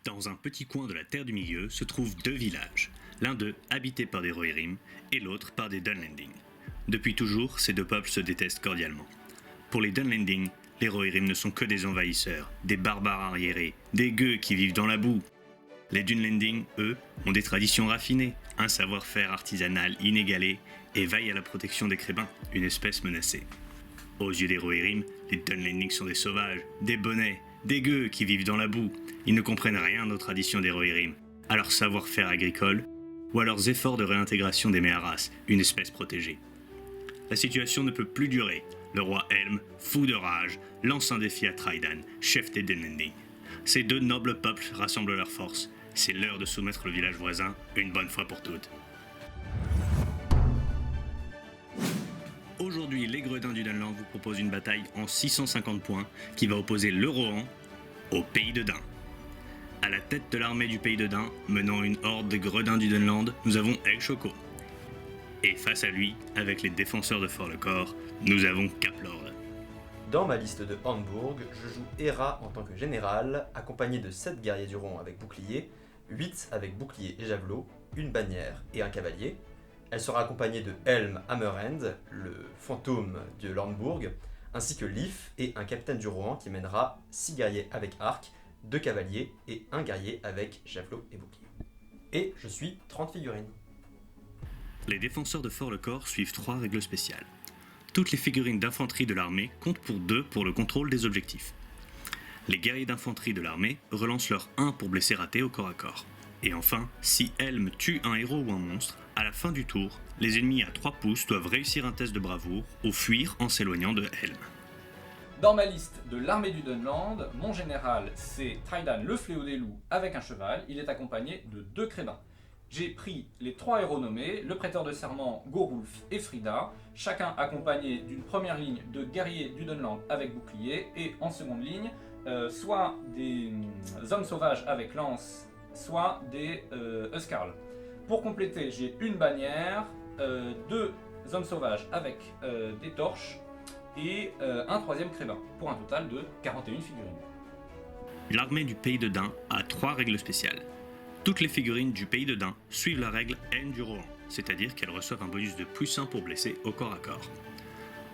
Dans un petit coin de la Terre du Milieu se trouvent deux villages, l'un d'eux habité par des Rohirrim et l'autre par des Dunlending. Depuis toujours, ces deux peuples se détestent cordialement. Pour les Dunlending, les Rohirrim ne sont que des envahisseurs, des barbares arriérés, des gueux qui vivent dans la boue. Les Dunlending, eux, ont des traditions raffinées, un savoir-faire artisanal inégalé et veillent à la protection des crébins, une espèce menacée. Aux yeux des Rohirrim, les Dunlending sont des sauvages, des bonnets, des gueux qui vivent dans la boue. Ils ne comprennent rien aux traditions des Rohirrim, à leur savoir-faire agricole ou à leurs efforts de réintégration des Meharas, une espèce protégée. La situation ne peut plus durer. Le roi Helm, fou de rage, lance un défi à Treidan, chef des Dunlending. Ces deux nobles peuples rassemblent leurs forces. C'est l'heure de soumettre le village voisin une bonne fois pour toutes. Aujourd'hui, les Gredins du Dunland vous proposent une bataille en 650 points qui va opposer le Rohan au Pays de Dain. À la tête de l'armée du Pays de Dain, menant une horde de Gredins du Dunland, nous avons El Choco. Et face à lui, avec les défenseurs de Fort-le-Corps, nous avons Caplord. Dans ma liste de Hornburg, je joue Hera en tant que général, accompagné de 7 guerriers du Rohan avec bouclier, 8 avec bouclier et javelot, une bannière et un cavalier. Elle sera accompagnée de Helm Hammerhand, le fantôme de Hornburg, ainsi que Leif et un capitaine du Rohan qui mènera 6 guerriers avec arc, 2 cavaliers et 1 guerrier avec javelot et bouclier. Et je suis 30 figurines. Les défenseurs de Fort-le-Corps suivent 3 règles spéciales. Toutes les figurines d'infanterie de l'armée comptent pour 2 pour le contrôle des objectifs. Les guerriers d'infanterie de l'armée relancent leur 1 pour blesser raté au corps à corps. Et enfin, si Helm tue un héros ou un monstre, à la fin du tour, les ennemis à 3 pouces doivent réussir un test de bravoure ou fuir en s'éloignant de Helm. Dans ma liste de l'armée du Dunland, mon général c'est Treidan le fléau des loups avec un cheval, il est accompagné de 2 crébins. J'ai pris les 3 héros nommés, le prêteur de serment Gorulf et Frida, chacun accompagné d'une première ligne de guerriers du Dunland avec bouclier et en seconde ligne, soit des hommes sauvages avec lance, soit des Huskarls. Pour compléter, j'ai une bannière, 2 hommes sauvages avec des torches et un 3e crébin, pour un total de 41 figurines. L'armée du Pays de Dain a 3 règles spéciales. Toutes les figurines du Pays de Dain suivent la règle N du Rohan, c'est-à-dire qu'elles reçoivent un bonus de +1 pour blesser au corps à corps.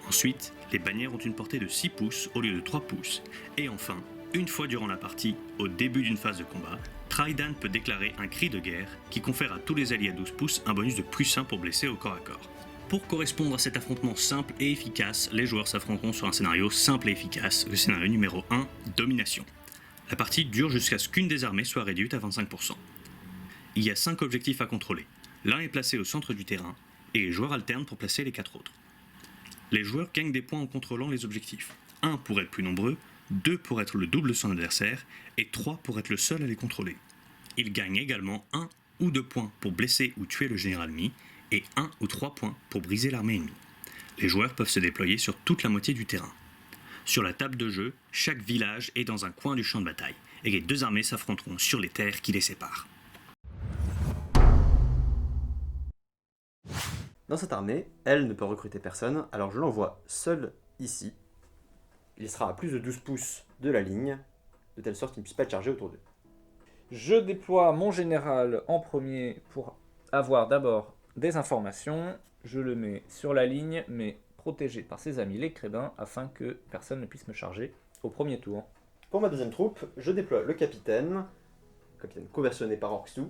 Ensuite, les bannières ont une portée de 6 pouces au lieu de 3 pouces. Et enfin, une fois durant la partie, au début d'une phase de combat, Treidan peut déclarer un cri de guerre qui confère à tous les alliés à 12 pouces un bonus de +1 pour blesser au corps à corps. Pour correspondre à cet affrontement simple et efficace, les joueurs s'affronteront sur un scénario simple et efficace, le scénario numéro 1, Domination. La partie dure jusqu'à ce qu'une des armées soit réduite à 25%. Il y a 5 objectifs à contrôler. L'un est placé au centre du terrain, et les joueurs alternent pour placer les 4 autres. Les joueurs gagnent des points en contrôlant les objectifs. 1 pour être plus nombreux, 2 pour être le double de son adversaire, et 3 pour être le seul à les contrôler. Ils gagnent également 1 ou 2 points pour blesser ou tuer le général ennemi, et 1 ou 3 points pour briser l'armée ennemie. Les joueurs peuvent se déployer sur toute la moitié du terrain. Sur la table de jeu, chaque village est dans un coin du champ de bataille, et les 2 armées s'affronteront sur les terres qui les séparent. Dans cette armée, elle ne peut recruter personne, alors je l'envoie seul ici. Il sera à plus de 12 pouces de la ligne, de telle sorte qu'il ne puisse pas être chargé autour d'eux. Je déploie mon général en premier pour avoir d'abord des informations. Je le mets sur la ligne, mais protégé par ses amis les crébins, afin que personne ne puisse me charger au premier tour. Pour ma deuxième troupe, je déploie le capitaine conversionné par Orkstu,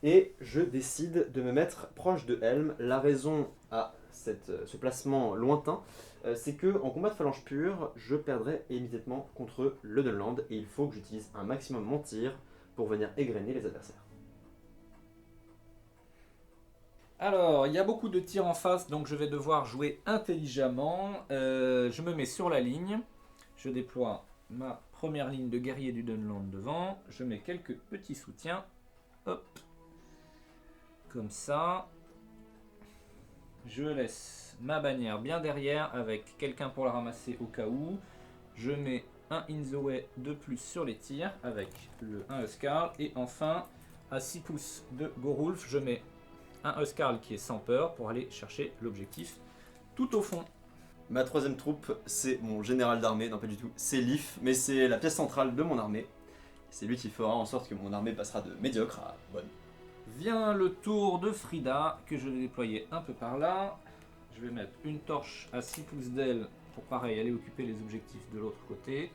et je décide de me mettre proche de Helm. La raison à ce placement lointain, c'est que en combat de phalange pure, je perdrai immédiatement contre le Dunland, et il faut que j'utilise un maximum mon tir pour venir égrener les adversaires. Alors, il y a beaucoup de tirs en face, donc je vais devoir jouer intelligemment. Je me mets sur la ligne, je déploie ma première ligne de guerriers du Dunland devant, je mets quelques petits soutiens, hop, comme ça. Je laisse ma bannière bien derrière avec quelqu'un pour la ramasser au cas où. Je mets un in the way de plus sur les tirs avec le 1 Huskarl. Et enfin, à 6 pouces de Gorulf, je mets un Huskarl qui est sans peur pour aller chercher l'objectif tout au fond. Ma troisième troupe, c'est mon général d'armée, non pas du tout, c'est Leaf, mais c'est la pièce centrale de mon armée. C'est lui qui fera en sorte que mon armée passera de médiocre à bonne. Vient le tour de Frida, que je vais déployer un peu par là. Je vais mettre une torche à 6 pouces d'aile pour pareil aller occuper les objectifs de l'autre côté.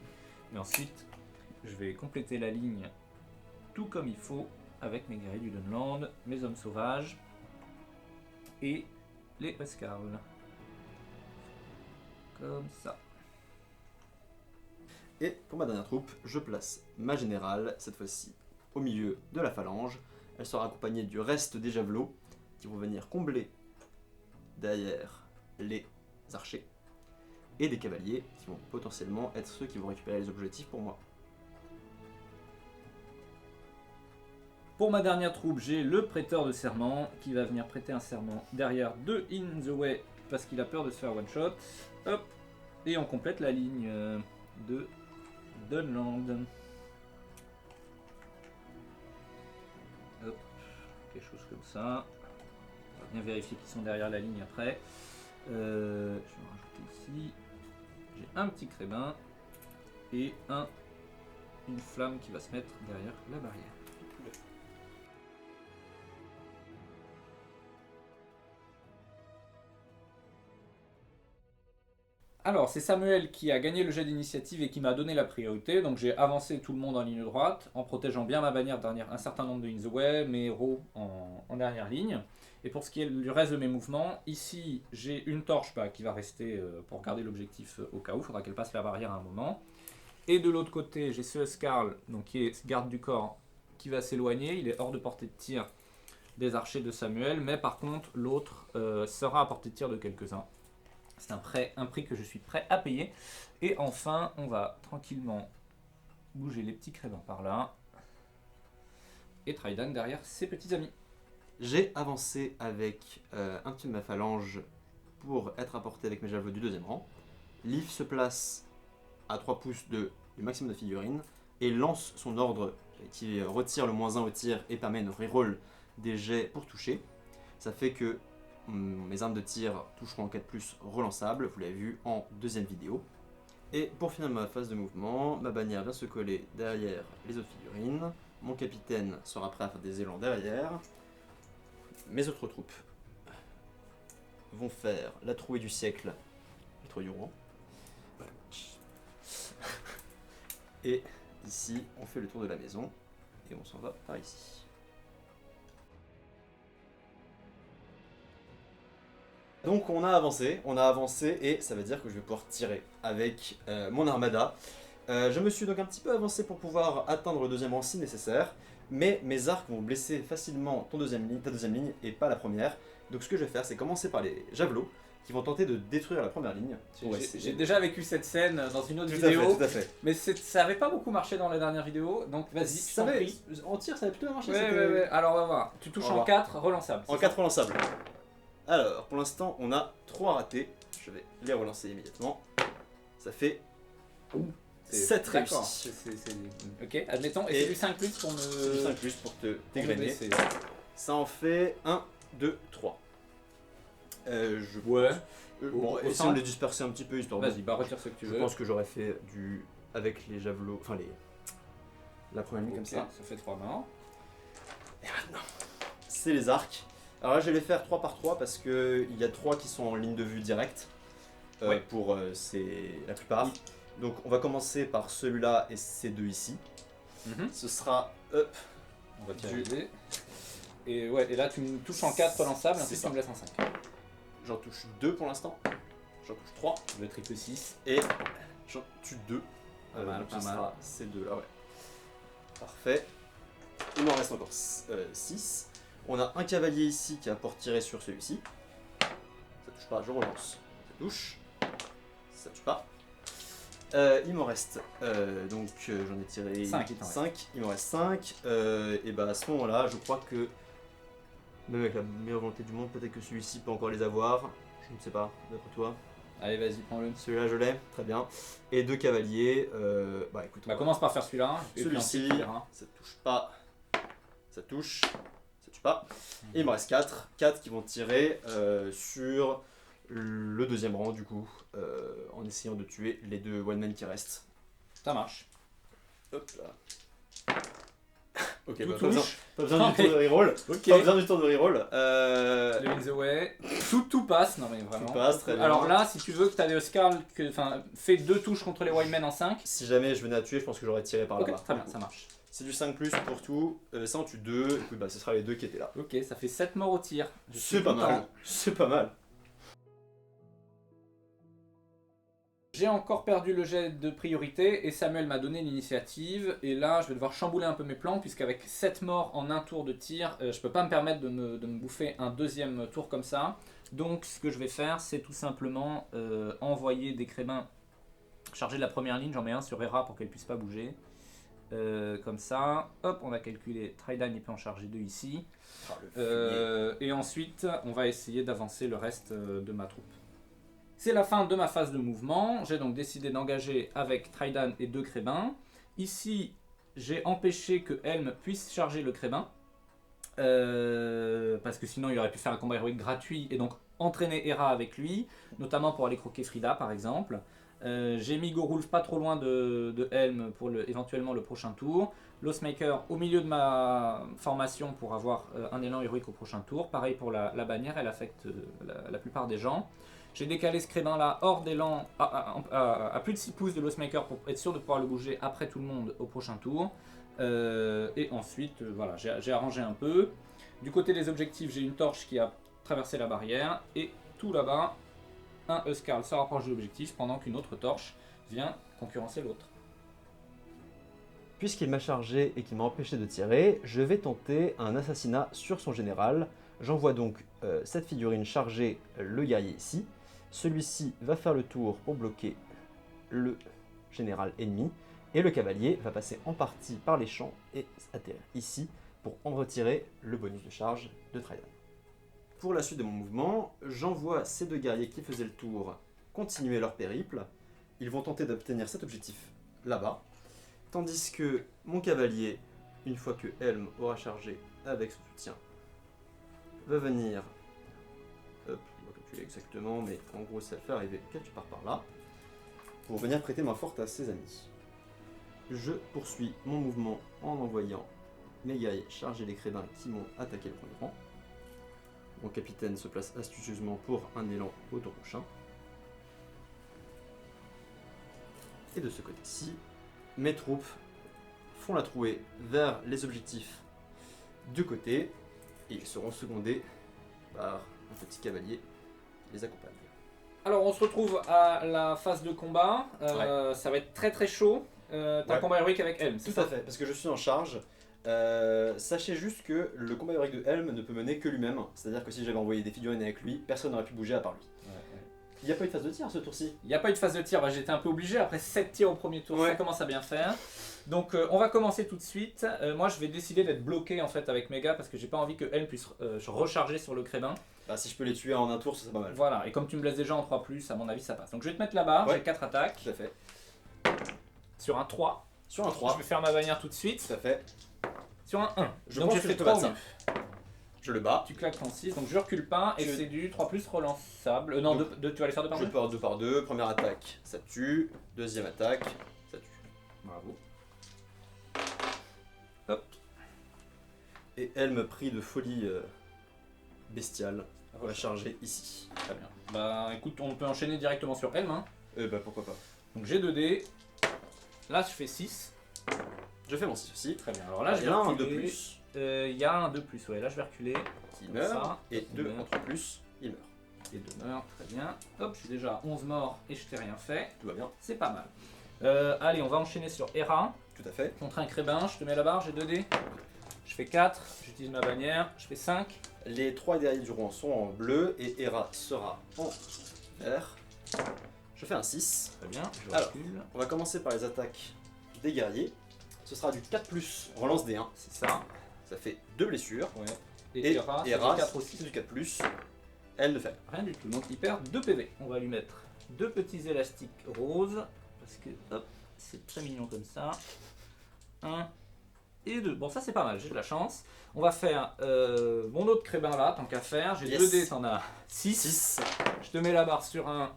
Et ensuite, je vais compléter la ligne tout comme il faut avec mes guerriers du Dunland, mes hommes sauvages et les Westcarls. Comme ça. Et pour ma dernière troupe, je place ma générale, cette fois-ci au milieu de la phalange. Elle sera accompagnée du reste des javelots qui vont venir combler derrière les archers et des cavaliers qui vont potentiellement être ceux qui vont récupérer les objectifs pour moi. Pour ma dernière troupe, j'ai le prêteur de serment qui va venir prêter un serment derrière de In the Way parce qu'il a peur de se faire one shot. Hop, et on complète la ligne de Dunland. Hop, quelque chose comme ça. On va bien vérifier qu'ils sont derrière la ligne après. Je vais en rajouter ici. J'ai un petit crébin et une flamme qui va se mettre derrière la barrière. Alors, c'est Samuel qui a gagné le jet d'initiative et qui m'a donné la priorité. Donc, j'ai avancé tout le monde en ligne droite, en protégeant bien ma bannière derrière un certain nombre de In the Way, mes héros en dernière ligne. Et pour ce qui est du reste de mes mouvements, ici, j'ai une torche qui va rester pour garder l'objectif au cas où. Il faudra qu'elle passe la barrière à un moment. Et de l'autre côté, j'ai ce Scarl, donc qui est garde du corps, qui va s'éloigner. Il est hors de portée de tir des archers de Samuel. Mais par contre, l'autre sera à portée de tir de quelques-uns. C'est un prix que je suis prêt à payer. Et enfin, on va tranquillement bouger les petits crébins par là. Et Trydan derrière ses petits amis. J'ai avancé avec un petit de ma phalange pour être à portée avec mes javelots du deuxième rang. Leaf se place à 3 pouces du maximum de figurines et lance son ordre qui retire le -1 au tir et permet de reroll des jets pour toucher. Ça fait que mes armes de tir toucheront en 4+, relançables, vous l'avez vu en deuxième vidéo. Et pour finir ma phase de mouvement, ma bannière vient se coller derrière les autres figurines. Mon capitaine sera prêt à faire des élans derrière. Mes autres troupes vont faire la trouée du siècle, la trouée du roi. Et ici, on fait le tour de la maison et on s'en va par ici. Donc on a avancé et ça veut dire que je vais pouvoir tirer avec mon armada. Je me suis donc un petit peu avancé pour pouvoir atteindre le deuxième rang si nécessaire, mais mes arcs vont blesser facilement ta deuxième ligne et pas la première. Donc ce que je vais faire, c'est commencer par les javelots qui vont tenter de détruire la première ligne. J'ai déjà vécu cette scène dans une autre Tout vidéo, à fait. mais ça avait pas beaucoup marché dans la dernière vidéo, donc vas-y, je t'en prie. En tir, ça avait plutôt marché. Ouais. Alors on va voir. Tu touches en 4, relançable. En 4 relançables. Alors, pour l'instant, on a 3 ratés. Je vais les relancer immédiatement. Ça fait 7 réussis. Ok, admettons. Et c'est du 5+ pour me... Du 5+ pour t'égrener. Ça en fait 1, 2, 3. Ouais. Bon, essayons de les disperser un petit peu histoire de... Vas-y, retire ce que tu veux. Je pense que j'aurais fait avec les javelots, enfin la première ligne comme ça. Ça fait 3 morts. Et maintenant, c'est les arcs. Alors là, je vais les faire 3 par 3 parce qu'il y a 3 qui sont en ligne de vue directe pour la plupart. Donc on va commencer par celui-là et ces deux ici. Ce sera on va tirer. Et là tu me touches en 4 relançables, ensuite tu me laisses en 5. J'en touche 2 pour l'instant. J'en touche 3. Le triple 6. Et j'en tue 2. Pas mal. Ces deux-là, ouais. Parfait. Il m'en reste encore 6. On a un cavalier ici qui va pouvoir tirer sur celui-ci. Ça touche pas, je relance. Ça touche. Ça touche pas. Il m'en reste, donc j'en ai tiré 5. Il m'en reste 5. Et bah à ce moment-là, je crois que, même avec la meilleure volonté du monde, peut-être que celui-ci peut encore les avoir. Je ne sais pas, d'après toi. Allez, vas-y, prends-le. Celui-là, je l'ai, très bien. Et 2 cavaliers. Bah écoute. Bah commence par faire celui-là. Celui-ci, ça touche pas. Ça touche. Ça touche pas. Et il me reste 4. 4 qui vont tirer sur le deuxième rang du coup, en essayant de tuer les 2 one man qui restent. Ça marche. Hop là. Ok, Tout bah, touche. pas besoin du tour de reroll. Ok. Pas besoin du tour de reroll. Le in the way. Tout passe. Non mais vraiment. Tout passe, très bien. Alors là, si tu veux que tu as des Oscars, fais 2 touches contre les Wildmen en 5. Si jamais je venais à tuer, je pense que j'aurais tiré par Ok, là-bas. très bien, ça marche. C'est du 5+ pour tout. Ça en tue 2. Écoute, bah, ce sera les 2 qui étaient là. Ok, ça fait 7 morts au tir. Je suis C'est pas content. mal. C'est pas mal. J'ai encore perdu le jet de priorité et Samuel m'a donné l'initiative. Et là, je vais devoir chambouler un peu mes plans puisqu'avec 7 morts en un tour de tir, je peux pas me permettre de me bouffer un deuxième tour comme ça. Donc, ce que je vais faire, c'est tout simplement envoyer des crébins charger la première ligne. J'en mets un sur Hera pour qu'elle puisse pas bouger. Comme ça. Hop, on a calculé. Trident, il peut en charger 2 ici. Et ensuite, on va essayer d'avancer le reste de ma troupe. C'est la fin de ma phase de mouvement. J'ai donc décidé d'engager avec Trident et 2 crébins. Ici, j'ai empêché que Helm puisse charger le crébin. Parce que sinon, il aurait pu faire un combat héroïque gratuit et donc entraîner Hera avec lui, notamment pour aller croquer Frida par exemple. J'ai mis Gorulf pas trop loin de Helm pour éventuellement le prochain tour. Lostmaker au milieu de ma formation pour avoir un élan héroïque au prochain tour. Pareil pour la bannière, elle affecte la plupart des gens. J'ai décalé ce crébin là hors d'élan à plus de 6 pouces de Lostmaker pour être sûr de pouvoir le bouger après tout le monde au prochain tour. Et ensuite, voilà, j'ai arrangé un peu. Du côté des objectifs, j'ai une torche qui a traversé la barrière. Et tout là-bas, un Huskarl se rapproche de l'objectif pendant qu'une autre torche vient concurrencer l'autre. Puisqu'il m'a chargé et qu'il m'a empêché de tirer, je vais tenter un assassinat sur son général. J'envoie donc cette figurine charger le guerrier ici. Celui-ci va faire le tour pour bloquer le général ennemi. Et le cavalier va passer en partie par les champs et atterrir ici pour en retirer le bonus de charge de Trident. Pour la suite de mon mouvement, j'envoie ces 2 guerriers qui faisaient le tour continuer leur périple. Ils vont tenter d'obtenir cet objectif là-bas. Tandis que mon cavalier, une fois que Helm aura chargé avec son soutien, va venir... Hop, il va calculer exactement, mais en gros ça le fait arriver quelque part par là, pour venir prêter main forte à ses amis. Je poursuis mon mouvement en envoyant mes guerriers charger les crébins qui m'ont attaqué le premier rang. Mon capitaine se place astucieusement pour un élan au tour prochain. Et de ce côté-ci, mes troupes font la trouée vers les objectifs du côté et ils seront secondés par un petit cavalier qui les accompagne. Alors on se retrouve à la phase de combat. Ça va être très très chaud. T'as un combat héroïque avec Helm, c'est Tout ça? à fait, parce que je suis en charge. Sachez juste que le combat héroïque de Helm ne peut mener que lui-même. C'est-à-dire que si j'avais envoyé des figurines avec lui, personne n'aurait pu bouger à part lui. Il n'y a pas eu de phase de tir ce tour-ci. Il n'y a pas eu de phase de tir, j'étais un peu obligé, après 7 tirs au premier tour, Ouais. ça commence à bien faire. Donc on va commencer tout de suite. Moi je vais décider d'être bloqué en fait avec mes gars parce que j'ai pas envie que Helm puisse recharger sur le crébin. Bah, si je peux les tuer en un tour, ça serait pas mal. Voilà, et comme tu me laisses déjà en 3+, à mon avis ça passe. Donc je vais te mettre là-bas, Ouais. j'ai 4 attaques. Tout à fait. Sur un 3, Sur un je 3, vais faire ma bannière tout de suite. tout à fait. Sur un 1, Je donc pense j'ai que fait je peux 3 battre au ça. mieux. Je le bats. Tu claques en 6, donc je recule pas, et Je- c'est du 3+, relançable. Non, Donc, tu vas les faire 2 par Je 2. pars 2 par 2. Première attaque, ça tue. Deuxième attaque, ça tue. Bravo. Et Helm pris de folie bestiale va Recharge. charger ici. Très bien. Bah écoute, on peut enchaîner directement sur Helm. Hein. Bah pourquoi pas. Donc j'ai 2 dés. Là je fais 6. Je fais mon 6 aussi. Très bien. Alors là je Il vais y en a un reculer. de plus Il y a un 2+, ouais. Là je vais reculer. qui Comme meurt. ça. Et Qui 2 meurt. en 3 plus, il meurt. Et 2 meurent. Très bien. Hop, je suis déjà à 11 morts et je t'ai rien fait. Tout va bien. C'est pas mal. Allez, on va enchaîner sur Hera. Tout à fait. Contre un crébin. Je te mets la barre, j'ai 2 dés. Je fais 4. J'utilise ma bannière. Je fais 5. Les 3 guerriers du roi sont en bleu et Hera sera en vert. Je fais un 6. Très bien. Je Alors. recule. On va commencer par les attaques des guerriers. Ce sera du 4+, relance des 1. C'est ça. Ça fait 2 blessures. Ouais. Et Hera, c'est Hera, 4 aussi. c'est du 4+. Elle ne fait Rien du tout. Donc il perd 2 PV. On va lui mettre 2 petits élastiques roses. Parce que hop, c'est très mignon comme ça. 1 et 2. Bon, ça c'est pas mal, j'ai de la chance. On va faire mon autre crébin là, tant qu'à faire. J'ai Yes. 2 dés, t'en as 6. 6. Je te mets la barre sur un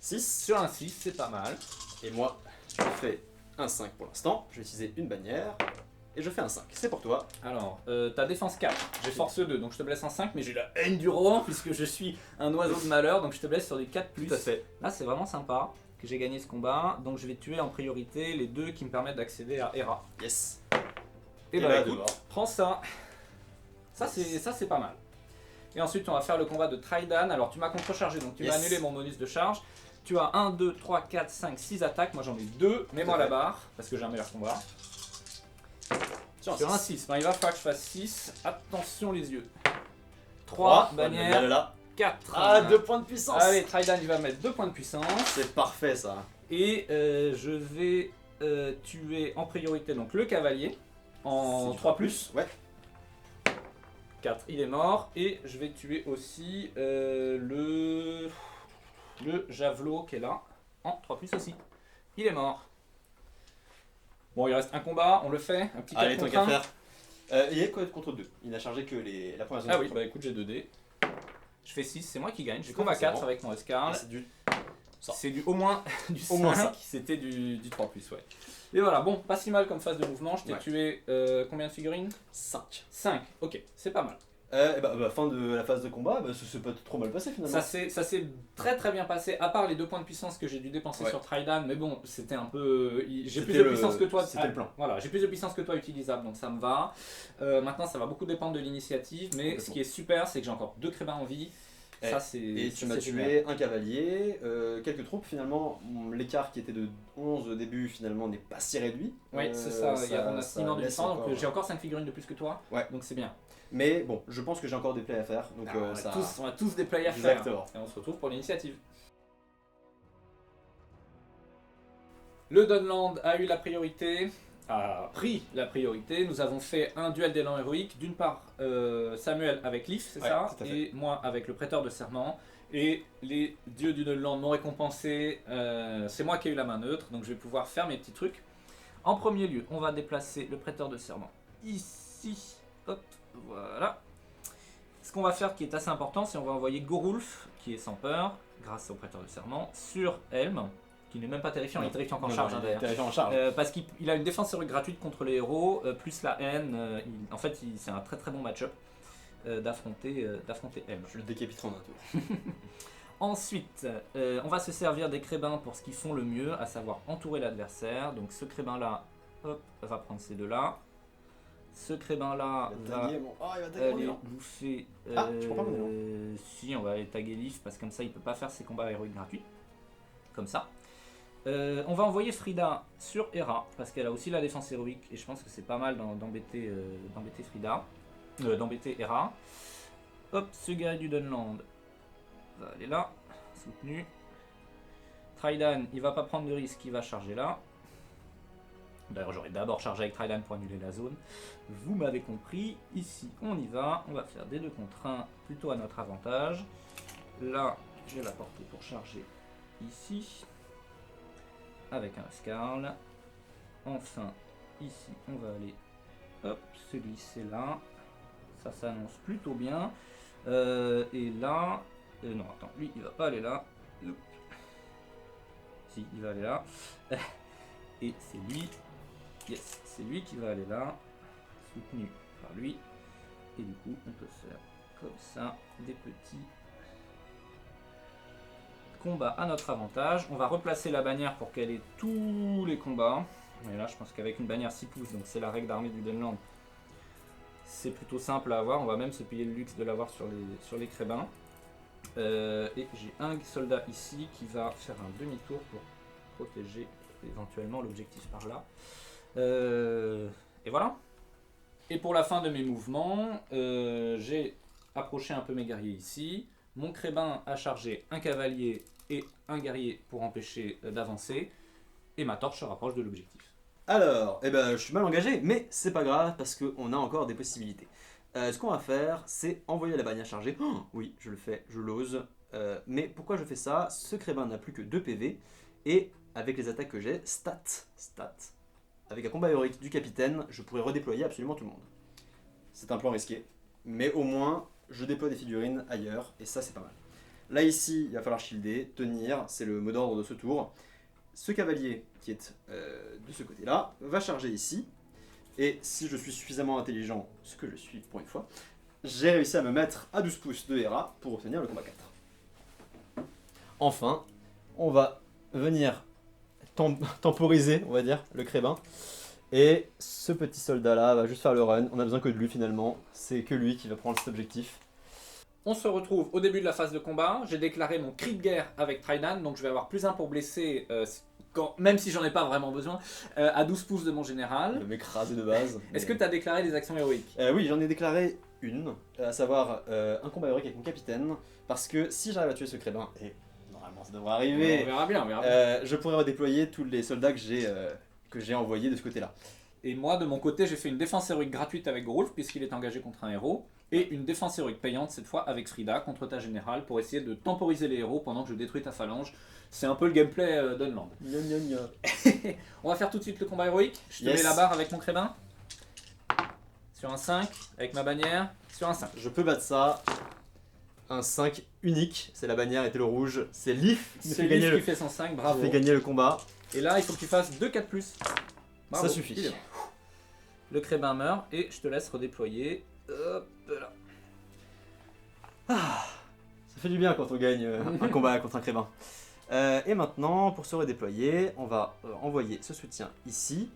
6. 6, c'est pas mal. Et moi, je fais un 5 pour l'instant. Je vais utiliser une bannière. Et je fais un 5. C'est pour toi. Alors, t'as défense 4, j'ai force 2, donc je te blesse en 5, mais j'ai la haine du Rohan puisque je suis un oiseau de malheur, donc je te blesse sur des 4+. Tout à fait. Là, c'est vraiment sympa que j'ai gagné ce combat, donc je vais tuer en priorité les 2 qui me permettent d'accéder à Hera. Yes. Et là, bah écoute, dehors. prends ça. Ça c'est pas mal. Et ensuite, on va faire le combat de Trydan. Alors, tu m'as contre-chargé, donc tu Yes. vas annuler mon bonus de charge. Tu as 1, 2, 3, 4, 5, 6 attaques. Moi, j'en ai 2. Mets-moi la barre, parce que j'ai un meilleur combat. Sur un 6. Ben, il va falloir que je fasse 6. Attention les yeux. 3, bannière, Là. 4. Ah, 2 points de puissance. Allez, Trydan, il va mettre 2 points de puissance. C'est parfait ça. Et je vais tuer en priorité donc le cavalier en C'est 3 plus. Ouais. 4, il est mort. Et je vais tuer aussi le javelot qui est là en 3 plus aussi. Il est mort. Bon, il reste un combat, on le fait. Un petit 4 Allez, tant contre qu'à 1. faire. Il est contre 2. Il n'a chargé que la première zone. Ah oui, bah écoute, j'ai 2 dés. Je fais 6, c'est moi qui gagne. J'ai C'est combat bon, 4 c'est bon. avec mon Escarl. C'est du. ça. C'est du au moins du 5, Au moins ça. c'était du 3+, ouais. Et voilà, bon, pas si mal comme phase de mouvement. Je t'ai Ouais. tué combien de figurines? 5. 5, ok, c'est pas mal. Fin de la phase de combat, ça s'est pas trop mal passé finalement. Ça s'est très très bien passé, à part les 2 points de puissance que j'ai dû dépenser Ouais. sur Trydan, mais bon, c'était un peu... J'ai plus C'était de le- puissance que toi. c'était le plan. Voilà, j'ai plus de puissance que toi utilisable, donc ça me va. Maintenant, ça va beaucoup dépendre de l'initiative, mais ce qui est super, c'est que j'ai encore 2 crébins en vie. Ça, c'est... Et ça, tu m'as c'est génial. tué un cavalier, quelques troupes finalement. L'écart qui était de 11 au début finalement n'est pas si réduit. Oui, c'est ça, on a 6 morts du laisse sang, encore- donc j'ai encore 5 figurines de plus que toi, Ouais. donc c'est bien. Mais bon, je pense que j'ai encore des plays à faire. Donc Alors, ça. on a tous des plays à faire. Exactement. Et on se retrouve pour l'initiative. Le Dunland a eu la priorité, a pris la priorité. Nous avons fait un duel d'élan héroïque. D'une part, Samuel avec Leaf, c'est Ouais, ça, tout à fait. et moi avec le prêteur de serment. Et les dieux du Dunland m'ont récompensé. C'est moi qui ai eu la main neutre, donc je vais pouvoir faire mes petits trucs. En premier lieu, on va déplacer le prêteur de serment ici. Hop, voilà. Ce qu'on va faire qui est assez important, c'est on va envoyer Gorulf, qui est sans peur, grâce au prêteur de serment, sur Helm, qui n'est même pas terrifiant, il est terrifiant qu'en Non, charge non, hein, il d'ailleurs. est terrifiant en charge. Parce qu'il a une défense héroïque gratuite contre les héros, plus la haine. En fait, c'est un très très bon match-up d'affronter Helm. Je le décapiterai en un tour. Ensuite, on va se servir des crébins pour ce qu'ils font le mieux, à savoir entourer l'adversaire. Donc ce crébin-là, hop, va prendre ces deux-là. Ce crébin-là Il va va taguer mon. Oh, il va taguer mon aller élan. bouffer. Ah, je prends pas mon élan. Si, on va aller taguer Leaf parce que comme ça il peut pas faire ses combats héroïques gratuits. Comme ça. On va envoyer Frida sur Hera parce qu'elle a aussi la défense héroïque et je pense que c'est pas mal d'embêter Frida. D'embêter Hera. Hop, ce guerrier du Dunland va aller là, soutenu. Trydan, il va pas prendre de risque, il va charger là. D'ailleurs, j'aurais d'abord chargé avec Trydan pour annuler la zone. Vous m'avez compris. Ici, on y va. On va faire des 2 contre 1 plutôt à notre avantage. Là, je vais la porter pour charger ici. Avec un Scarl. Enfin, ici, on va aller hop, se glisser là. Ça s'annonce plutôt bien. Et là... non, attends, lui, il va pas aller là. Hop. Si, il va aller là. Et c'est lui... Yes, c'est lui qui va aller là, soutenu par lui. Et du coup, on peut faire comme ça des petits combats à notre avantage. On va replacer la bannière pour qu'elle ait tous les combats. Et là, je pense qu'avec une bannière 6 pouces, donc c'est la règle d'armée du Dunland, c'est plutôt simple à avoir. On va même se payer le luxe de l'avoir sur les crébins. Et j'ai un soldat ici qui va faire un demi-tour pour protéger éventuellement l'objectif par là. Et voilà. Et pour la fin de mes mouvements, j'ai approché un peu mes guerriers ici. Mon crébin a chargé un cavalier et un guerrier pour empêcher d'avancer. Et ma torche se rapproche de l'objectif. Alors, je suis mal engagé, mais c'est pas grave parce qu'on a encore des possibilités. Ce qu'on va faire, c'est envoyer la bannière chargée. Oh, oui, je le fais, je l'ose. Mais pourquoi je fais ça? Ce crébin n'a plus que 2 PV. Et avec les attaques que j'ai, stat, avec un combat héroïque du capitaine, je pourrais redéployer absolument tout le monde. C'est un plan risqué, mais au moins je déploie des figurines ailleurs, et ça c'est pas mal. Là ici, il va falloir shielder, tenir, c'est le mot d'ordre de ce tour. Ce cavalier qui est de ce côté-là va charger ici, et si je suis suffisamment intelligent, ce que je suis pour une fois, j'ai réussi à me mettre à 12 pouces de Hera pour obtenir le combat 4. Enfin, on va venir temporiser, on va dire, le crébin. Et ce petit soldat là va juste faire le run, on a besoin que de lui finalement, c'est que lui qui va prendre cet objectif. On se retrouve au début de la phase de combat. J'ai déclaré mon cri de guerre avec Trydan, donc je vais avoir +1 pour blesser, même si j'en ai pas vraiment besoin, à 12 pouces de mon général. Le m'écraser de base. Est-ce que tu as déclaré des actions héroïques? Oui, j'en ai déclaré une, à savoir un combat héroïque avec mon capitaine, parce que si j'arrive à tuer ce crébin, et normalement ça devrait On arriver, verra bien, on verra bien. je pourrais redéployer tous les soldats que j'ai envoyés de ce côté-là. Et moi, de mon côté, j'ai fait une défense héroïque gratuite avec Gorulf, puisqu'il est engagé contre un héros, et une défense héroïque payante, cette fois avec Frida, contre ta générale, pour essayer de temporiser les héros pendant que je détruis ta phalange. C'est un peu le gameplay d'Unland. On va faire tout de suite le combat héroïque. Je te mets la barre avec mon crébin. Sur un 5, avec ma bannière. Sur un 5. Je peux battre ça. Un 5 unique, c'est la bannière et le rouge. C'est Leaf qui C'est fait lui gagner qui fait son 5, bravo. qui fait gagner le combat. Et là, il faut que tu fasses 2 4+. Bravo. Ça suffit. Il est bon. Le crébin meurt et je te laisse redéployer. Hop là. Ça fait du bien quand on gagne un combat contre un crébin. Et maintenant, pour se redéployer, on va envoyer ce soutien ici.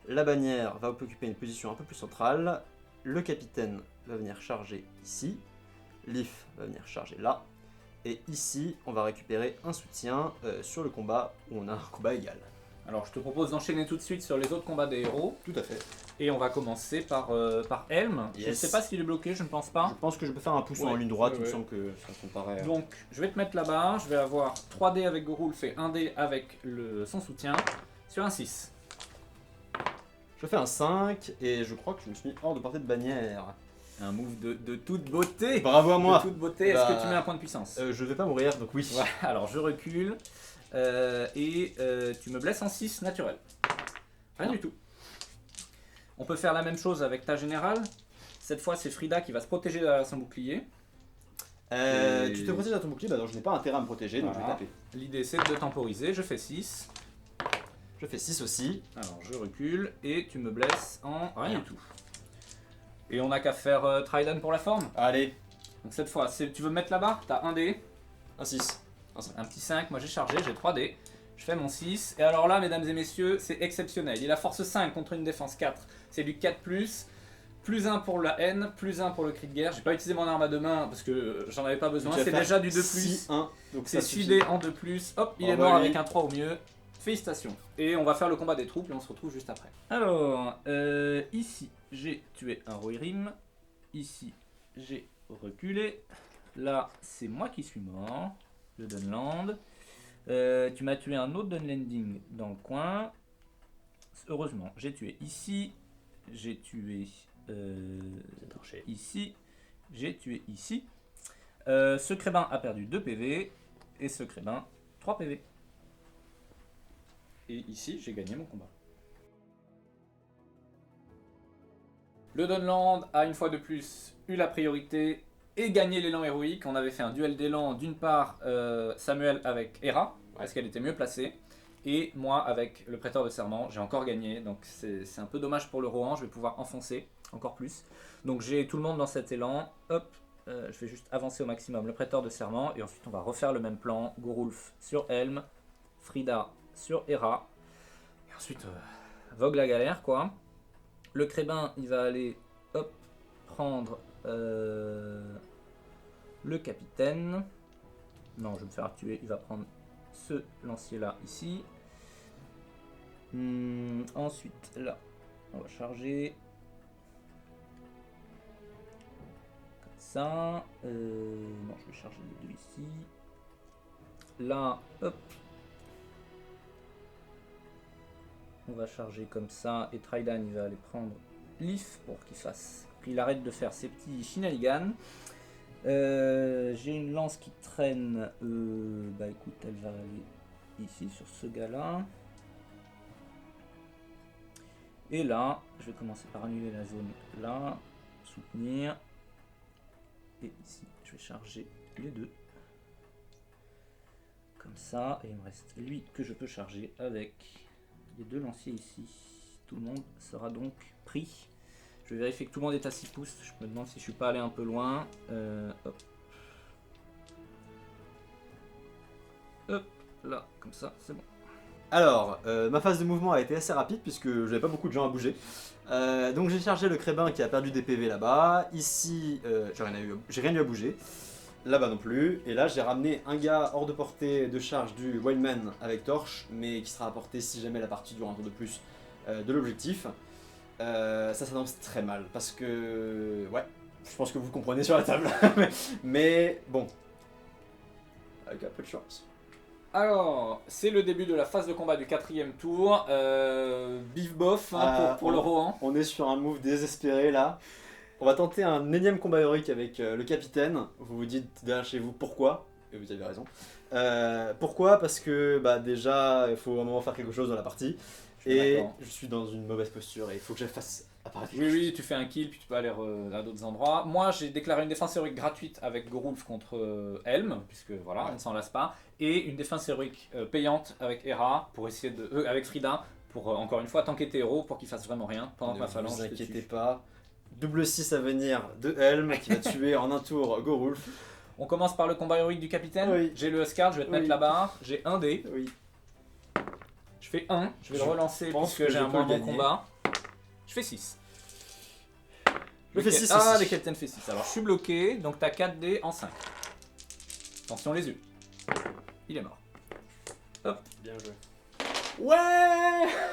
La bannière va occuper une position un peu plus centrale. Le capitaine va venir charger ici. Leaf va venir charger là. Et ici, on va récupérer un soutien sur le combat où on a un combat égal. Alors, je te propose d'enchaîner tout de suite sur les autres combats des héros. Tout à fait. Et on va commencer par Helm. Je ne Yes. sais pas s'il est bloqué, je ne pense pas. Je pense que je peux faire un pouce Ouais, en ligne droite, il me ouais. semble que ça me paraît. Donc, je vais te mettre là-bas. Je vais avoir 3D avec Gorulf et 1D avec son soutien. Sur un 6. Je fais un 5 et je crois que je me suis mis hors de portée de bannière. Un move de toute beauté. Bravo à moi. De toute beauté. Bah, Est-ce que tu mets un point de puissance? Je vais pas mourir, donc oui. Voilà, alors je recule. Et tu me blesses en 6 naturel. Rien du tout. On peut faire la même chose avec ta générale. Cette fois, c'est Frida qui va se protéger derrière son bouclier. Et- Tu te protèges à ton bouclier, bah non, je n'ai pas intérêt à me protéger, donc Voilà. je vais taper. L'idée, c'est de temporiser. Je fais 6. Je fais 6 aussi. Alors, je recule et tu me blesses en rien Rien. du tout. Et on n'a qu'à faire Trydan pour la forme. Allez, Donc cette fois, tu veux me mettre là-bas? T'as un dé, un 6. un petit 5. Moi, j'ai chargé, j'ai 3 dés. Je fais mon 6. Et alors là, mesdames et messieurs, c'est exceptionnel. Il a force 5 contre une défense 4. C'est du 4+. Plus 1 pour la haine, plus 1 pour le cri de guerre. J'ai pas utilisé mon arme à deux mains parce que j'en avais pas besoin. C'est déjà du 2+. 6, 1. Donc C'est ça 6 suffit. dés en 2+. Hop, il est Bravo mort à lui. avec un 3 au mieux. Félicitations. Et on va faire le combat des troupes et on se retrouve juste après. Alors, ici, j'ai tué un Rohirrim. Ici, j'ai reculé. Là, c'est moi qui suis mort. Le Dunland. Tu m'as tué un autre Dunlanding dans le coin. Heureusement, j'ai tué ici. J'ai tué ici. J'ai tué ici. Ce crébin a perdu 2 PV. Et ce crébin, 3 PV. Et ici, j'ai gagné mon combat. Le Dunland a une fois de plus eu la priorité et gagné l'élan héroïque. On avait fait un duel d'élan, d'une part Samuel avec Hera, parce qu'elle était mieux placée, et moi avec le prêteur de serment, j'ai encore gagné. Donc c'est un peu dommage pour le Rohan, je vais pouvoir enfoncer encore plus. Donc j'ai tout le monde dans cet élan. Hop, je vais juste avancer au maximum le prêteur de serment, et ensuite on va refaire le même plan. Gorulf sur Helm, Frida sur Hera, et ensuite vogue la galère quoi. Le crébin il va aller hop prendre le capitaine. Non, je vais me faire tuer, il va prendre ce lancier là ici. Ensuite là on va charger comme ça. Non, je vais charger les deux ici. Là hop, on va charger comme ça, et Trydan il va aller prendre Leaf pour qu'il arrête de faire ses petits shenanigans. J'ai une lance qui traîne, bah écoute, elle va aller ici sur ce gars là. Et là, je vais commencer par annuler la zone là, soutenir. Et ici, je vais charger les deux. Comme ça, et il me reste lui que je peux charger avec les deux lanciers ici. Tout le monde sera donc pris. Je vais vérifier que tout le monde est à 6 pouces. Je me demande si je suis pas allé un peu loin. Hop. Hop, là, comme ça, c'est bon. Alors, ma phase de mouvement a été assez rapide puisque j'avais pas beaucoup de gens à bouger. Donc j'ai chargé le crébin qui a perdu des PV là-bas. Ici, j'ai rien eu à bouger. Là-bas non plus. Et là, j'ai ramené un gars hors de portée de charge du Wildman avec torche, mais qui sera apporté si jamais la partie dure un tour de plus de l'objectif. Ça s'annonce très mal parce que... Ouais, je pense que vous comprenez sur la table. mais bon, avec un peu de chance. Alors, c'est le début de la phase de combat du 4ème tour. Bif bof hein, pour le Rohan. On est sur un move désespéré là. On va tenter un énième combat héroïque avec le capitaine. Vous vous dites derrière chez vous pourquoi, et vous avez raison. Pourquoi? Parce que déjà il faut un moment faire quelque chose dans la partie. Et je suis dans une mauvaise posture et il faut que je fasse apparaître. Oui, tu fais un kill puis tu peux aller à d'autres endroits. Moi j'ai déclaré une défense héroïque gratuite avec Gorulf contre Helm, puisque voilà, on ne s'en lasse pas. Et une défense héroïque payante avec Hera, pour essayer de. Avec Frida, pour encore une fois tanker tes héros pour qu'ils fassent vraiment rien pendant que ma phalange. Ne vous inquiétez pas. Double 6 à venir de Helm qui va tuer en un tour Gorulf. On commence par le combat héroïque du capitaine. Oui. J'ai le Huskard, je vais te mettre la barre. J'ai un dé. Oui. Je fais 1, je vais le relancer pense puisque que j'ai je un peux moins bon gagner. combat. Je fais 6. Je fais 6 Ah, aussi. le capitaine fait 6. Alors je suis bloqué, donc t'as 4 dés en 5. Attention les yeux. Il est mort. Bien joué. Ouais.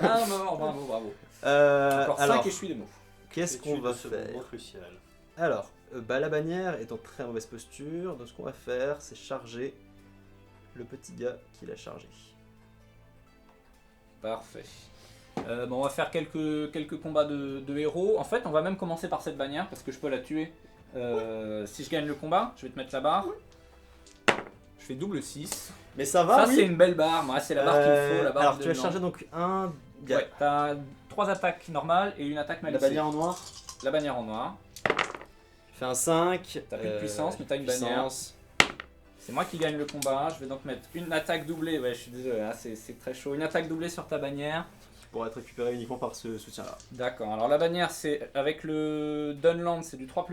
Ah mort, bravo. Encore 5 alors, et je suis des mots. qu'est-ce qu'on va faire? Crucial. Alors, la bannière est en très mauvaise posture, donc ce qu'on va faire, c'est charger le petit gars qui l'a chargé. Parfait. On va faire quelques combats de héros. En fait, on va même commencer par cette bannière parce que je peux la tuer. Si je gagne le combat, je vais te mettre la barre. Je fais double 6. Mais ça va, Ça, oui. c'est une belle barre. Moi, c'est la barre qu'il me faut. La barre alors, de tu vas Deadland. charger donc un gars. Ouais, t'as 3 attaques normales et une attaque La malicée. bannière en noir. La bannière en noir. Fais un 5. T'as plus de puissance, mais t'as une bannière. C'est moi qui gagne le combat. Je vais donc mettre une attaque doublée. Ouais, je suis désolé, hein, c'est très chaud. Une attaque doublée sur ta bannière. Qui pourra être récupéré uniquement par ce soutien-là. D'accord. Alors la bannière, c'est avec le Dunland, c'est du 3+.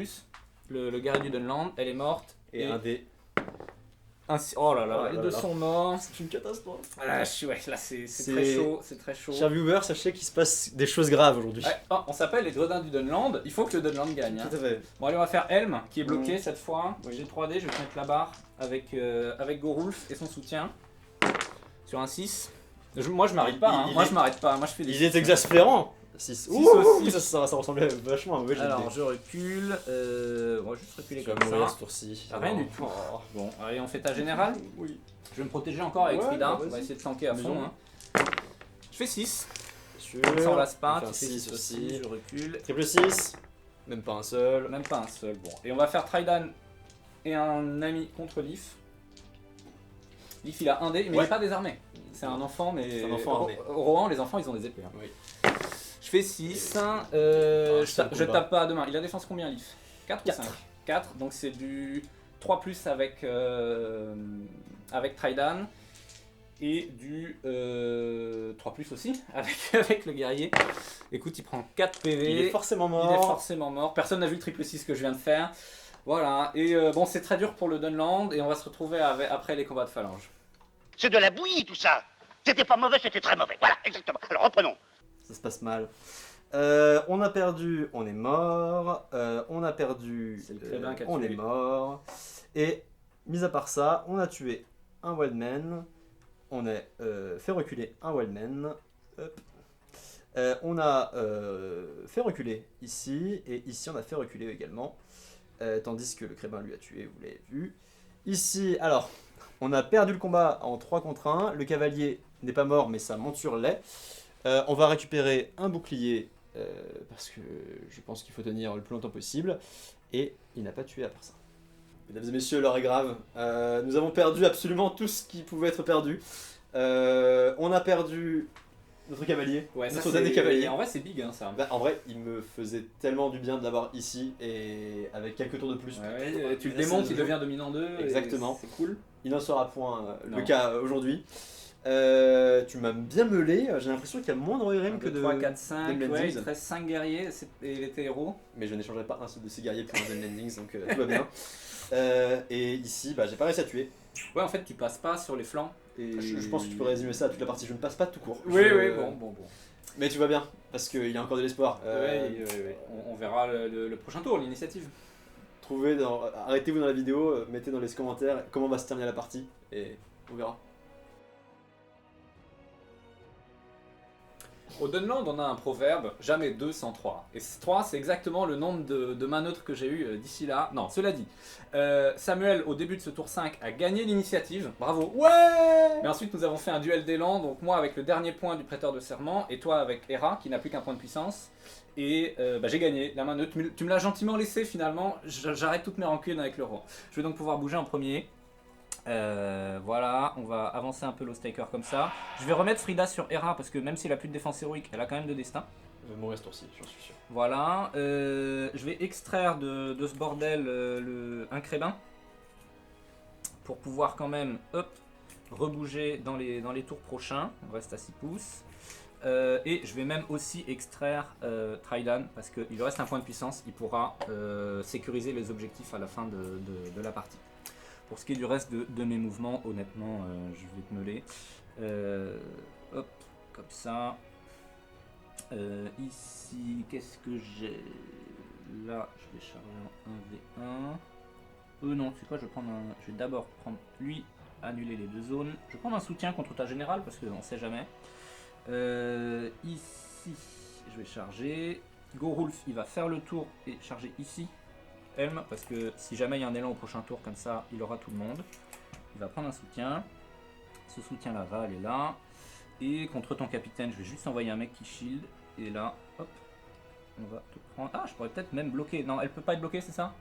Le guerrier du Dunland, elle est morte. Et un dé. Oh là là, Oh là les là deux là. sont morts. C'est une catastrophe. Ah, là, c'est C'est- très chaud, c'est très chaud. Chers viewers, sachez qu'il se passe des choses graves aujourd'hui. Ouais, oh, on s'appelle les Gredins du Dunland. Il faut que le Dunland gagne. Hein. Tout à fait. Bon allez, on va faire Helm qui est bloqué cette fois. Oui. J'ai 3D, je vais te mettre la barre avec Gorulf et son soutien. Sur un 6. Moi je m'arrête pas, hein. il Moi est- je m'arrête pas, moi je fais des Il est 6. exaspérant. 6 Six aussi. ça ressemblait vachement à un mauvais jet de Alors dés. je recule, on va juste reculer Je vais comme mourir ça. ce tour-ci. Rien du tout. Oh. Bon, allez on fait ta générale. Oui. Je vais me protéger encore avec Ouais, Frida, bah, on va vas-y. essayer de flanquer à fond. Amusons. Hein. Je fais 6, Sûr. ça on lasse pas, On tu fait fais un 6 aussi, je recule. Triple 6. Même pas un seul. Même pas un seul, bon. Et on va faire Trydan et un ami contre Leaf. Leaf il a un dé, mais il Ouais. est pas désarmé. C'est un enfant, mais. C'est un enfant armé. Au Rohan, les enfants ils ont des épées. Hein. Oui. Je fais 6. seul Je combat. tape pas à deux mains. Il a défense combien, Leaf 4 ou 5 4, donc c'est du 3+ avec Trydan. Et du 3+ aussi avec le guerrier. Écoute, il prend 4 PV. Il est forcément Il est mort. forcément mort. Personne n'a vu le triple 6 que je viens de faire. Voilà. Et bon, c'est très dur pour le Dunland. Et on va se retrouver après les combats de phalange. C'est de la bouillie tout ça. C'était pas mauvais, c'était très mauvais. Voilà, exactement. Alors reprenons. Ça se passe mal. On a perdu, on est mort. On a perdu, C'est le Crébin qui a on tué. est mort. Et mis à part ça, on a tué un Wildman. On a fait reculer un Wildman. Hop. On a fait reculer ici. Et ici, on a fait reculer également. Tandis que le Crébin lui a tué, vous l'avez vu. Ici, alors, on a perdu le combat en 3 contre 1. Le cavalier n'est pas mort, mais sa monture l'est. On va récupérer un bouclier parce que je pense qu'il faut tenir le plus longtemps possible. Et il n'a pas tué à part ça. Mesdames et messieurs, l'heure est grave. Nous avons perdu absolument tout ce qui pouvait être perdu. On a perdu notre cavalier. Ouais, ça notre c'est dernier cavalier. En vrai, c'est big, hein, ça. Bah, en vrai, il me faisait tellement du bien de l'avoir ici et avec quelques tours de plus. Ouais, tu le Là, démontes, ça il joue. devient dominant 2. Exactement. C'est cool. Il n'en sera point Non. le cas aujourd'hui. Tu m'as bien meulé, j'ai l'impression qu'il y a moins de RM que 2, de... 3, 4, 5. Zen Ouais, Landings. il te reste 5 guerriers et il était héros. Mais je n'échangerai pas un seul de ces guerriers pour un Zen Landings, donc tout va bien. Et ici, j'ai pas réussi à tuer. Ouais, en fait, tu passes pas sur les flancs. Et... Je pense que tu peux résumer ça à toute la partie, je ne passe pas tout court. Oui, Je- oui, bon. Mais tu vas bien, parce qu'il y a encore de l'espoir. Ouais. On verra le prochain tour, l'initiative. Arrêtez-vous dans la vidéo, mettez dans les commentaires comment va se terminer la partie, et on verra. Au Dunland, on a un proverbe, jamais 2 sans 3. Et 3, c'est exactement le nombre de mains neutres que j'ai eu d'ici là. Non, cela dit, Samuel, au début de ce tour 5, a gagné l'initiative. Bravo. Ouais. Mais ensuite, nous avons fait un duel d'élan. Donc moi avec le dernier point du prêteur de serment, et toi avec Hera, qui n'a plus qu'un point de puissance. Et j'ai gagné la main neutre. Tu me l'as gentiment laissé finalement. J'arrête toutes mes rancunes avec le roi. Je vais donc pouvoir bouger en premier. Voilà, on va avancer un peu l'Ostaker comme ça. Je vais remettre Frida sur Hera parce que même s'il a plus de défense héroïque, elle a quand même de destin. Je vais mourir ce tour-ci, j'en suis sûr. Voilà, je vais extraire de ce bordel un crébin pour pouvoir quand même rebouger dans les tours prochains. On reste à 6 pouces. Et je vais même aussi extraire Trydan parce qu'il lui reste un point de puissance. Il pourra sécuriser les objectifs à la fin de la partie. Pour ce qui est du reste de mes mouvements, honnêtement, je vais te meuler. Hop, comme ça. Ici, qu'est-ce que j'ai? Là, je vais charger en 1v1. Non, c'est quoi? Je vais d'abord prendre lui, annuler les 2 zones. Je vais prendre un soutien contre ta générale parce qu'on ne sait jamais. Ici, je vais charger. Gorulf, il va faire le tour et charger ici. Helm, parce que si jamais il y a un élan au prochain tour comme ça, il aura tout le monde. Il va prendre un soutien. Ce soutien là va aller là. Et contre ton capitaine, je vais juste envoyer un mec qui shield. Et là, hop, on va te prendre. Ah, je pourrais peut-être même bloquer. Non, elle peut pas être bloquée, c'est ça?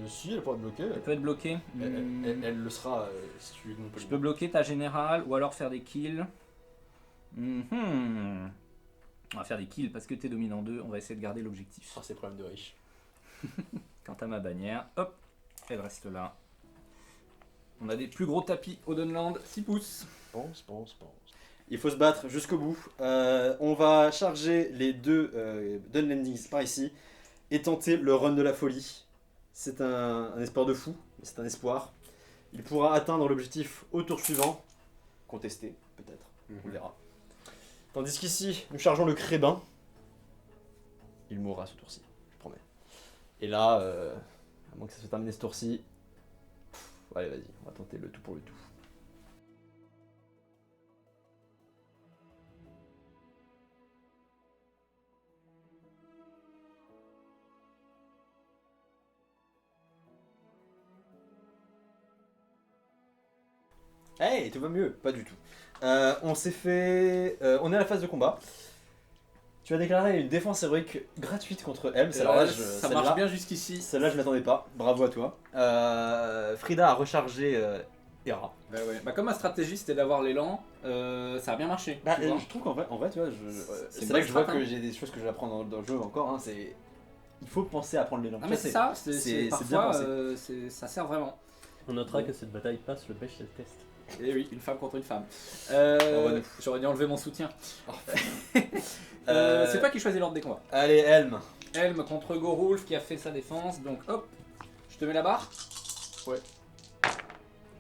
Si, elle pourra être bloquée. Elle peut être bloquée. Elle le sera si tu non Je peux bloquer ta générale ou alors faire des kills. On va faire des kills parce que t'es dominant 2. On va essayer de garder l'objectif. C'est problème de riche. Quant à ma bannière, hop, elle reste là. On a des plus gros tapis au Dunland, 6 pouces. Pense. Il faut se battre jusqu'au bout. On va charger les 2 Dun Landings par ici et tenter le run de la folie. C'est un espoir de fou, mais c'est un espoir. Il pourra atteindre l'objectif au tour suivant. Contesté, peut-être. On verra. Tandis qu'ici, nous chargeons le crébin. Il mourra ce tour-ci, je promets. Et là, à moins que ça se termine ce tour-ci, allez, vas-y, on va tenter le tout pour le tout. Hey, tout va mieux? Pas du tout. On s'est fait... on est à la phase de combat. Tu as déclaré une défense héroïque gratuite contre Helm. Ça marche bien jusqu'ici. Celle-là, je m'attendais pas. Bravo à toi. Frida a rechargé Hera. Bah, comme ma stratégie c'était d'avoir l'élan, ça a bien marché. tu vois. Je trouve qu'en vrai, tu vois, C'est c'est une là que je vois strat, que hein. j'ai des choses que je vais apprendre dans le jeu encore. Hein, c'est... Il faut penser à prendre l'élan. Ah mais c'est ça, c'est bien parfois pensé. ça sert vraiment. On notera que cette bataille passe le Bechdel test. Et oui, une femme contre une femme. Bravo. J'aurais dû enlever mon soutien. Euh, C'est toi qui choisis l'ordre des combats. Allez, Helm. Helm contre Gorulf qui a fait sa défense, donc hop, je te mets la barre. Ouais.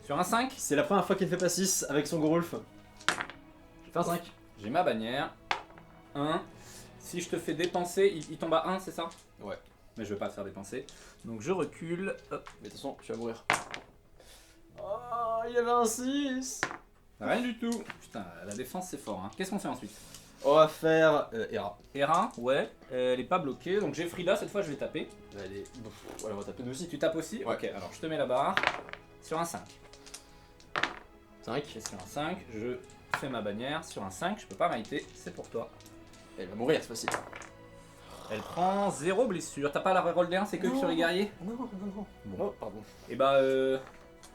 Sur un 5, C'est la première fois qu'il ne fait pas 6 avec son Gorulf. je fais un 5. J'ai ma bannière. 1. Si je te fais dépenser, il tombe à 1, c'est ça? Ouais. Mais je veux pas te faire dépenser. Donc je recule. Hop. Mais de toute façon, tu vas mourir. Oh, il avait un 6. Rien du tout. Putain, la défense c'est fort. Hein. Qu'est-ce qu'on fait ensuite? On va faire Hera. Hera, ouais, elle est pas bloquée. Donc j'ai Frida, cette fois je vais taper. Allez, voilà, on va taper nous aussi. Tu tapes aussi? Ouais. Ok, alors je te mets la barre. Sur un 5. 5. Et sur un 5, je fais ma bannière. Sur un 5, je peux pas m'arrêter, c'est pour toi. Elle va mourir, c'est facile. Elle prend 0 blessure. T'as pas la reroll d'1, c'est que Non. sur les guerriers? Non. Bon. Oh, pardon. Et bah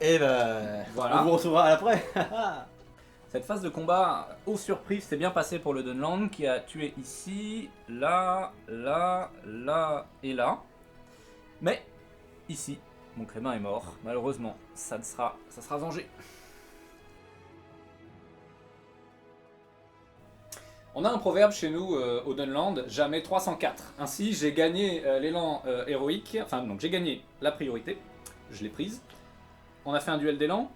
Et bah, voilà. on vous retrouvera à l'après. Cette phase de combat, aux surprises, s'est bien passée pour le Dunland qui a tué ici, là, là, là et là. Mais ici, mon crémin est mort. Malheureusement, ça sera vengé. On a un proverbe chez nous au Dunland, jamais 304. Ainsi, j'ai gagné l'élan héroïque, enfin donc j'ai gagné la priorité, je l'ai prise. On a fait un duel d'élan,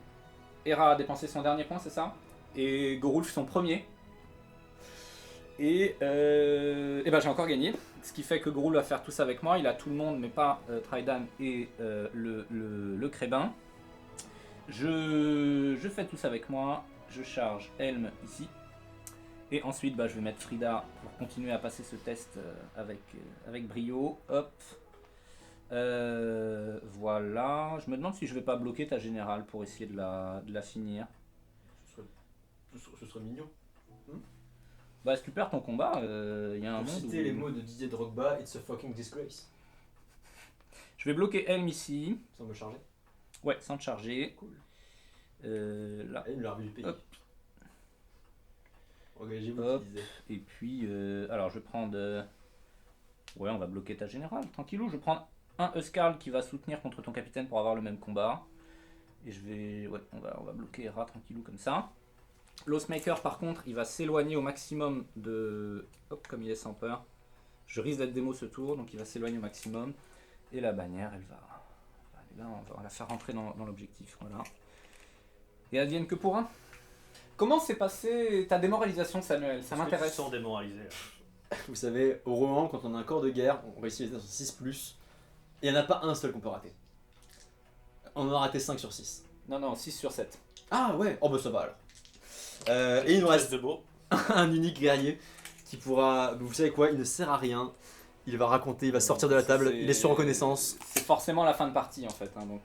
Hera a dépensé son dernier point, c'est ça? Et Gorulf son premier. Et ben j'ai encore gagné, ce qui fait que Gorulf va faire tout ça avec moi, il a tout le monde mais pas Trydan et le Crébin. Je fais tout ça avec moi, je charge Helm ici. Et ensuite, bah, je vais mettre Frida pour continuer à passer ce test avec brio. Hop. Voilà. Je me demande si je vais pas bloquer ta générale pour essayer de la finir. Ce serait mignon. Bah, si tu perds ton combat, il y a un Pour monde citer où... les mots de Didier Drogba, it's a fucking disgrace. Je vais bloquer Helm ici. Sans me charger. Ouais, sans te charger. Cool. Là. Elle l'a revu du pays. Hop. Engagez-vous, Hop. qui disait. Et puis, alors je vais prendre... Ouais, on va bloquer ta générale, tranquillou. Je vais prendre un Huskarl qui va soutenir contre ton capitaine pour avoir le même combat. Et je vais... Ouais, on va bloquer Hera tranquillou comme ça. L'Oathmaker, par contre, il va s'éloigner au maximum de... Hop, comme il est sans peur. Je risque d'être démo ce tour, donc il va s'éloigner au maximum. Et la bannière, elle va... Là, on va la faire rentrer dans l'objectif, voilà. Et advienne que pour un. Comment s'est passée ta démoralisation, Samuel? Ça m'intéresse. Sans démoraliser. Vous savez, au Rohan, quand on a un corps de guerre, on réussit les 6+, et il n'y en a pas un seul qu'on peut rater. On en a raté 5 sur 6. Non, 6 sur 7. Ah ouais. Oh bah ça va alors. Et il nous reste de beau. un unique guerrier qui pourra... Vous savez quoi, il ne sert à rien. Il va raconter, il va sortir de la table, il est sur reconnaissance. C'est forcément la fin de partie en fait, hein, donc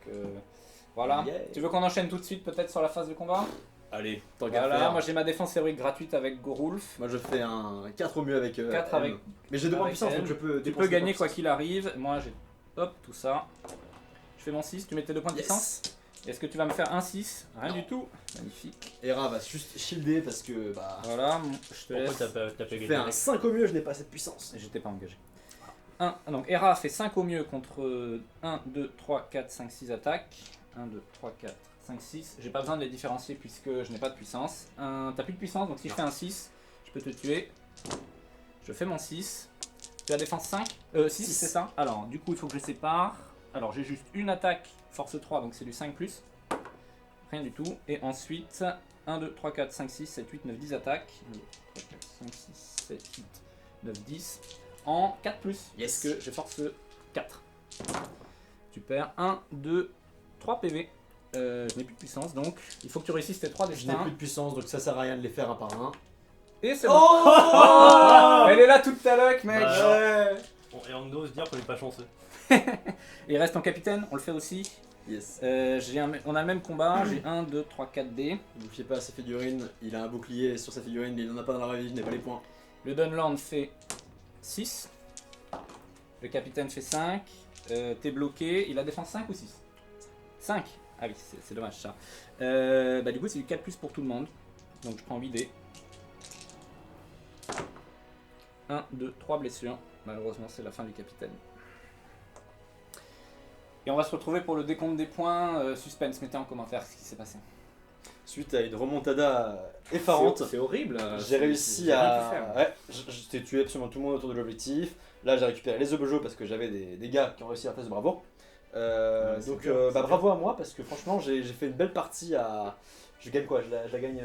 voilà. Yeah. Tu veux qu'on enchaîne tout de suite peut-être sur la phase de combat? Allez, tant qu'à Voilà, faire. moi j'ai ma défense héroïque gratuite avec Gorulf. Moi je fais un 4 au mieux avec 4 M. avec... Mais j'ai 2 points de avec puissance M. donc je peux Tu dépenser peux des gagner points quoi de qu'il arrive. Moi j'ai... Hop, tout ça. Je fais mon 6, tu mets tes 2 points de puissance. puissance. Est-ce que tu vas me faire un 6? Rien du tout. Magnifique. Hera va juste shielder parce que bah... Voilà, je te Pourquoi laisse. t'as pas Je gagné fais un 5 au mieux, je n'ai pas assez de puissance. J'étais pas engagé. Donc Hera fait 5 au mieux contre 1, 2, 3, 4, 5, 6 attaques. 1, 2, 3, 4, 5, 6. J'ai pas besoin de les différencier puisque je n'ai pas de puissance. T'as plus de puissance, donc si je fais un 6, je peux te tuer. Je fais mon 6. Tu as défense 5 6, c'est ça? Alors, du coup, il faut que je sépare. Alors, j'ai juste une attaque, force 3, donc c'est du 5+. Rien du tout. Et ensuite, 1, 2, 3, 4, 5, 6, 7, 8, 9, 10 attaques. 1, 2, 3, 4, 5, 6, 7, 8, 9, 10. En 4+, Yes. parce que j'ai force 4. Tu perds 1, 2, 3 PV. Je n'ai plus de puissance, donc il faut que tu réussisses tes 3 Je n'ai destins. plus de puissance donc ça sert à rien de les faire un par un. Et c'est bon. Oh Elle est là toute ta luck, mec. Bah, Ouais. Bon, et on ose dire qu'on est pas chanceux. Il reste en capitaine, on le fait aussi. Yes. On a le même combat, j'ai 1, 2, 3, 4 dés. Ne vous fiez pas à sa figurine, il a un bouclier sur sa figurine, mais il n'en a pas dans la vraie vie, je n'ai pas les points. Le Dunland fait 6. Le capitaine fait 5. T'es bloqué. Il a défense 5 ou 6? 5. Ah oui, c'est dommage ça. Bah, du coup, c'est du 4+ pour tout le monde. Donc je prends 8 dés. 1, 2, 3 blessures. Malheureusement, c'est la fin du capitaine. Et on va se retrouver pour le décompte des points. Suspense, mettez en commentaire ce qui s'est passé. Suite à une remontada effarante, C'est horrible. j'ai réussi à... Ouais, j'ai tué absolument tout le monde autour de l'objectif. Là j'ai récupéré les objets parce que j'avais des gars qui ont réussi à faire ce bravo. c'est Donc bien, c'est bravo à moi parce que franchement j'ai fait une belle partie à... Je gagne quoi? Je la gagne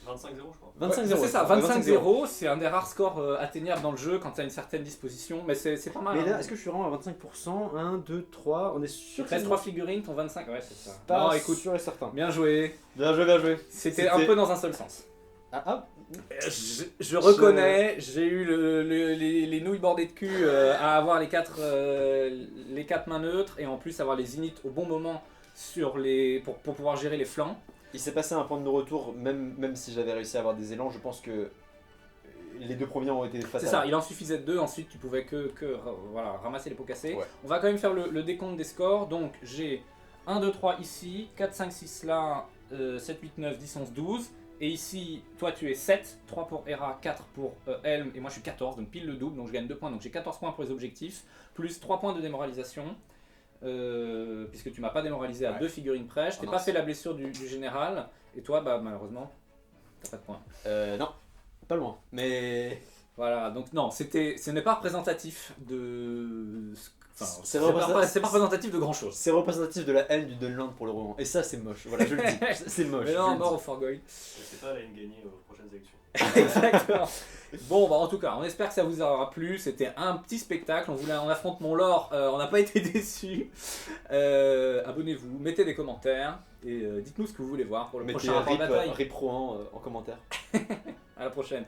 25-0 je crois. 25-0. C'est ça, ouais, 25-0, c'est un des rares scores atteignables dans le jeu quand tu as une certaine disposition, mais c'est pas mal. Mais là, hein. est-ce que je suis vraiment à 25%? 1, 2, 3, on est sûr Tu que restes 3 figurines, ton 25, ouais, c'est ça. pas Non, écoute, sûr et certain. bien joué. Bien joué, bien joué. C'était un peu dans un seul sens. Ah, Je reconnais, j'ai eu les nouilles bordées de cul à avoir les 4 mains neutres et en plus avoir les inits au bon moment pour pouvoir gérer les flancs. il s'est passé un point de non-retour, même si j'avais réussi à avoir des élans, je pense que les 2 premiers ont été fatals. C'est ça, il en suffisait de 2, ensuite tu pouvais voilà, ramasser les pots cassés. Ouais. On va quand même faire le décompte des scores, donc j'ai 1, 2, 3 ici, 4, 5, 6 là, 7, 8, 9, 10, 11, 12. Et ici, toi tu es 7, 3 pour Hera, 4 pour Helm, et moi je suis 14, donc pile le double, donc je gagne 2 points, donc j'ai 14 points pour les objectifs, plus 3 points de démoralisation, puisque tu m'as pas démoralisé à 2 figurines près, je t'ai pas fait la blessure du général, et toi, bah malheureusement, t'as pas de points. Non, pas loin, mais... Voilà, donc non, ce n'est pas représentatif de... Enfin, C'est c'est pas représentatif de grand chose. C'est représentatif de la haine du Dunland pour le roman. Et ça, c'est moche. Voilà, je le dis. C'est moche. Mais je non, le mort dis. au Forgoy. C'est pas la haine gagnée aux prochaines élections. Exactement. Bon, bah en tout cas, on espère que ça vous aura plu. C'était un petit spectacle. On affronte mon lore. On n'a pas été déçus. Abonnez-vous, mettez des commentaires et dites-nous ce que vous voulez voir pour le Mettez prochain rapport de bataille. Rip Rohan en commentaire. À la prochaine.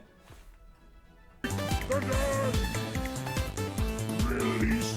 Release